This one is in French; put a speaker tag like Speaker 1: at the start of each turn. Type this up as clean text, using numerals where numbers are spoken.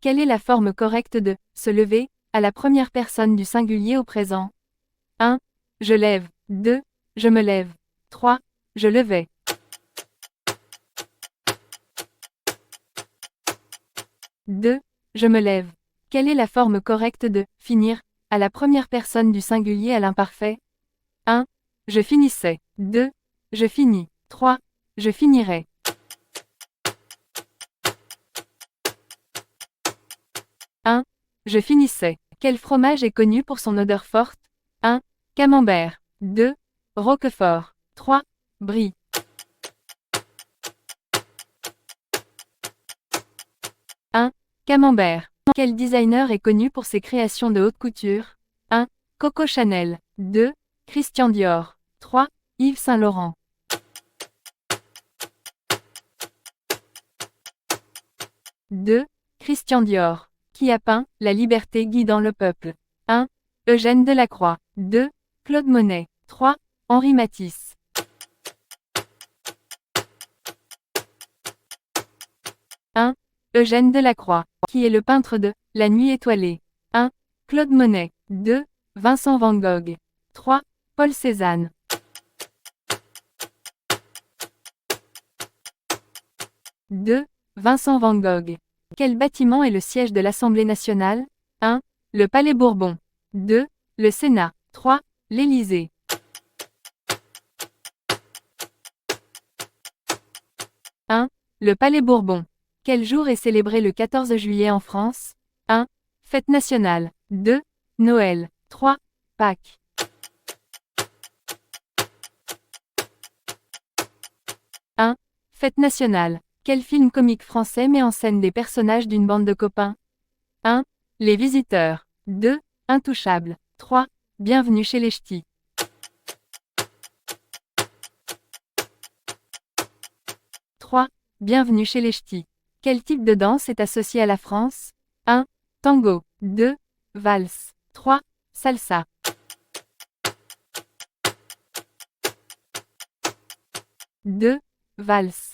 Speaker 1: Quelle est la forme correcte de « se lever » à la première personne du singulier au présent? 1. Je lève. 2. Je me lève. 3. Je levais. 2. Je me lève. Quelle est la forme correcte de « finir » à la première personne du singulier à l'imparfait? 1. Je finissais. 2. Je finis. 3. Je finirai. 1. Je finissais. Quel fromage est connu pour son odeur forte? 1. Camembert. 2. Roquefort. 3. Brie. 1. Camembert. Quel designer est connu pour ses créations de haute couture? 1. Coco Chanel. 2. Christian Dior. 3. Yves Saint Laurent. 2. Christian Dior. Qui a peint « La liberté guidant le peuple » 1. Eugène Delacroix. 2. Claude Monet. 3. Henri Matisse. 1. Eugène Delacroix. Qui est le peintre de « La nuit étoilée » 1. Claude Monet. 2. Vincent van Gogh. 3. Paul Cézanne. 2. Vincent van Gogh. Quel bâtiment est le siège de l'Assemblée nationale? 1. Le Palais Bourbon. 2. Le Sénat. 3. L'Élysée. 1. Le Palais Bourbon. Quel jour est célébré le 14 juillet en France? 1. Fête nationale. 2. Noël. 3. Pâques. 1. Fête nationale. Quel film comique français met en scène des personnages d'une bande de copains? 1. Les Visiteurs. 2. Intouchables. 3. Bienvenue chez les Ch'tis. 3. Bienvenue chez les Ch'tis. Quel type de danse est associé à la France? 1. Tango. 2. Valse. 3. Salsa. 2. Valse.